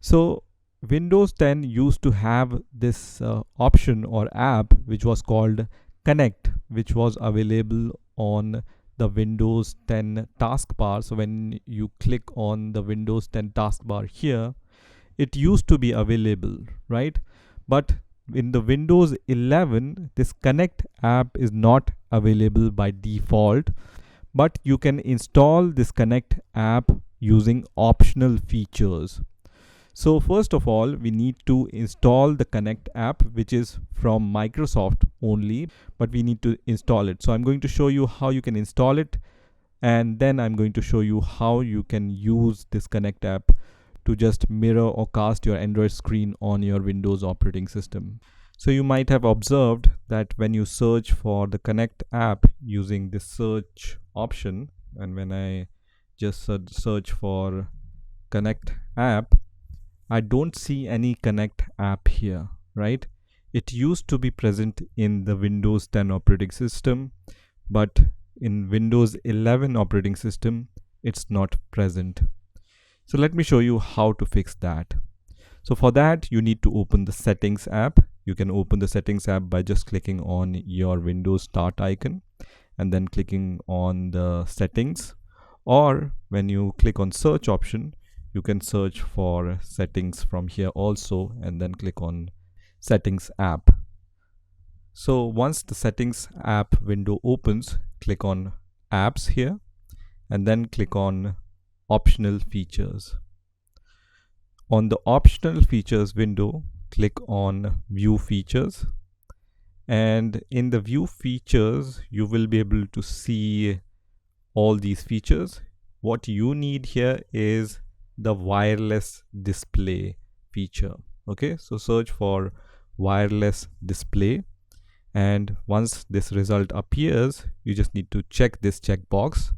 So Windows 10 used to have this option or app which was called Connect, which was available on the Windows 10 taskbar. So when you click on the Windows 10 taskbar here, it used to be available, right? But in the Windows 11, this Connect app is not available by default, but you can install this Connect app using optional features. So first of all, we need to install the Connect app, which is from Microsoft only, but we need to install it. So I'm going to show you how you can install it, and then I'm going to show you how you can use this Connect app to just mirror or cast your Android screen on your Windows operating system. So you might have observed that when you search for the Connect app using this search option, and when I just search for Connect app, I don't see any Connect app here, right? It used to be present in the Windows 10 operating system, but in Windows 11 operating system, it's not present. So let me show you how to fix that. So for that, you need to open the Settings app. You can open the Settings app by just clicking on your Windows Start icon and then clicking on the Settings. Or when you click on Search option, you can search for Settings from here also and then click on Settings app. So once the Settings app window opens, click on Apps here and then click on Optional Features. On the Optional Features window, click on View Features, and in the View Features you will be able to see all these features. What you need here is the wireless display feature. Okay, so search for wireless display, and once this result appears, you just need to check this checkbox,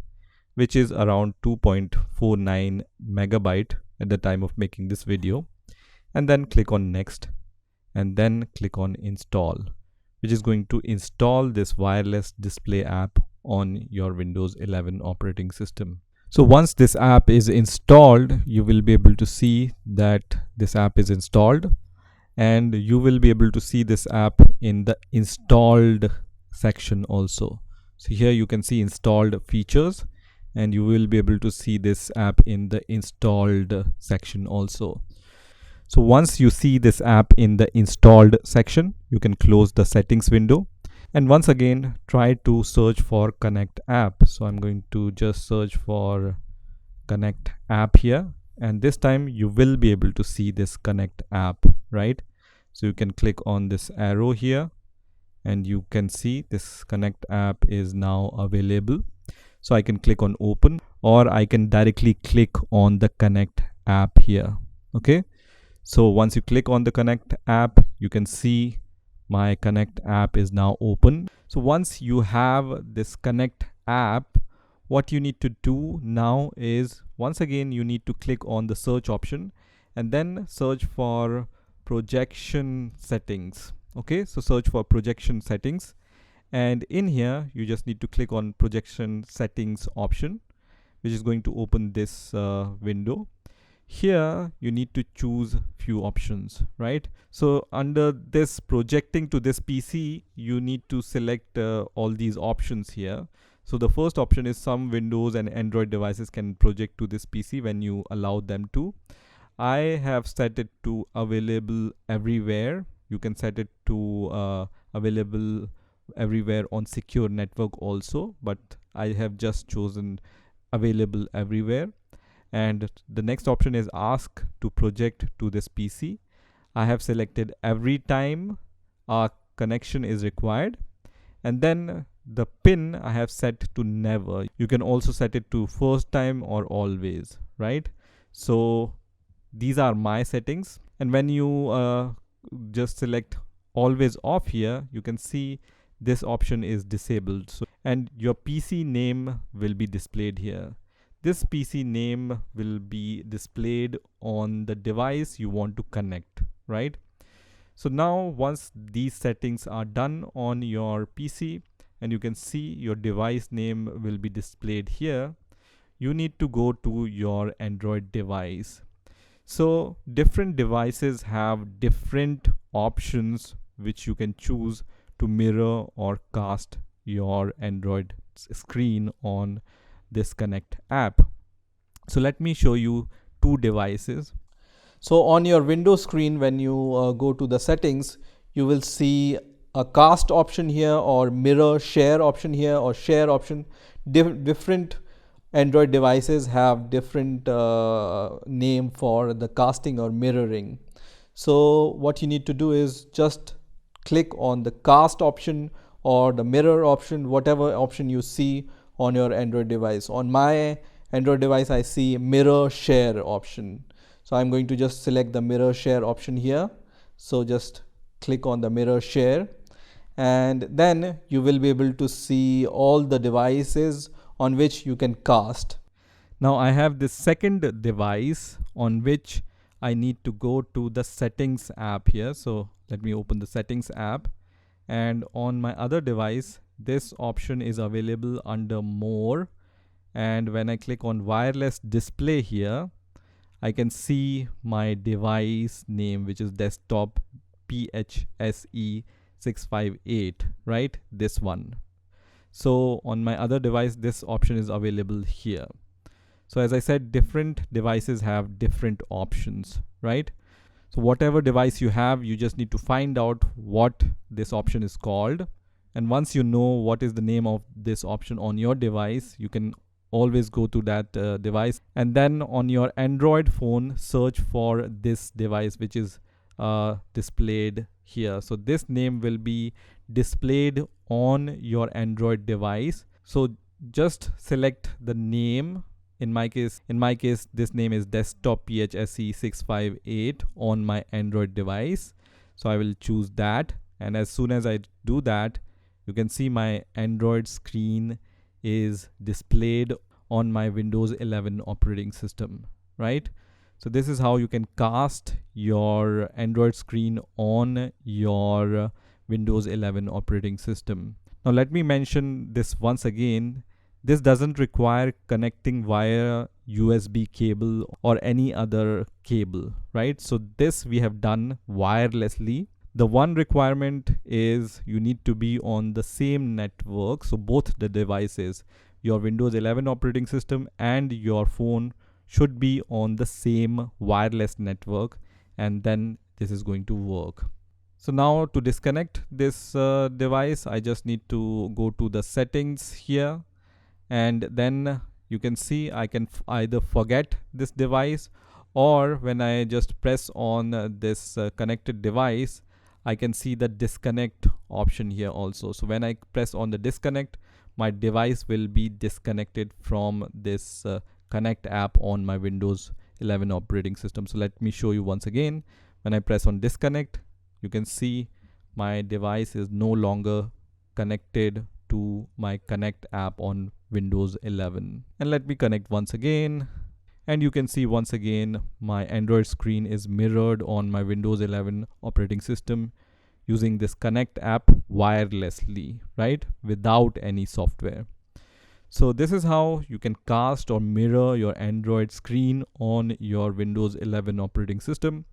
which is around 2.49 megabyte at the time of making this video, and then click on Next and then click on Install, which is going to install this wireless display app on your Windows 11 operating system. So once this app is installed, you will be able to see that this app is installed, and you will be able to see this app in the installed section also. So here you can see installed features, and you will be able to see this app in the installed section also. So once you see this app in the installed section, you can close the settings window and once again try to search for Connect app. So I'm going to just search for Connect app here, and this time you will be able to see this Connect app, right? So you can click on this arrow here and you can see this Connect app is now available. So I can click on open, or I can directly click on the Connect app here. Okay, so once you click on the Connect app, you can see my Connect app is now open. So once you have this Connect app, what you need to do now is, once again, you need to click on the search option and then search for projection settings. Okay, so search for projection settings, and in here you just need to click on projection settings option, which is going to open this window. Here you need to choose few options, right? So under this projecting to this PC, you need to select all these options here. So the first option is some Windows and Android devices can project to this PC when you allow them to. I have set it to available everywhere. You can set it to available everywhere on secure network also, but I have just chosen available everywhere. And the next option is ask to project to this PC. I have selected every time a connection is required, and then the pin I have set to never. You can also set it to first time or always, right? So these are my settings, and when you just select always off here, you can see this option is disabled. So, and your PC name will be displayed here. This PC name will be displayed on the device you want to connect, right? So now once these settings are done on your PC and you can see your device name will be displayed here, you need to go to your Android device. So different devices have different options which you can choose to mirror or cast your Android screen on this Connect app. So let me show you two devices. So on your Windows screen, when you go to the settings, you will see a cast option here, or mirror share option here, or share option. Different Android devices have different name for the casting or mirroring. So what you need to do is just click on the cast option or the mirror option, whatever option you see on your Android device. On my Android device, I see mirror share option. So I'm going to just select the mirror share option here. So just click on the mirror share, and then you will be able to see all the devices on which you can cast. Now I have this second device on which I need to go to the settings app here. So let me open the settings app, and on my other device, this option is available under more. And when I click on wireless display here, I can see my device name, which is desktop PHSE658, right? This one. So on my other device, this option is available here. So as I said, different devices have different options, right? So whatever device you have, you just need to find out what this option is called. And once you know what is the name of this option on your device, you can always go to that device, and then on your Android phone, search for this device which is displayed here. So this name will be displayed on your Android device. So just select the name. In my case, this name is desktop PHSE658 on my Android device. So I will choose that, and as soon as I do that, you can see my Android screen is displayed on my Windows 11 operating system, right? So this is how you can cast your Android screen on your Windows 11 operating system. Now let me mention this once again. This doesn't require connecting via USB cable or any other cable, right? So this we have done wirelessly. The one requirement is you need to be on the same network. So both the devices, your Windows 11 operating system and your phone, should be on the same wireless network, and then this is going to work. So now to disconnect this device, I just need to go to the settings here, and then you can see I can either forget this device, or when I just press on this connected device, I can see the disconnect option here also. So when I press on the disconnect, my device will be disconnected from this Connect app on my Windows 11 operating system. So let me show you once again. When I press on disconnect, you can see my device is no longer connected to my Connect app on Windows 11. And let me connect once again. And you can see once again my Android screen is mirrored on my Windows 11 operating system using this Connect app wirelessly, right? Without any software. So this is how you can cast or mirror your Android screen on your Windows 11 operating system.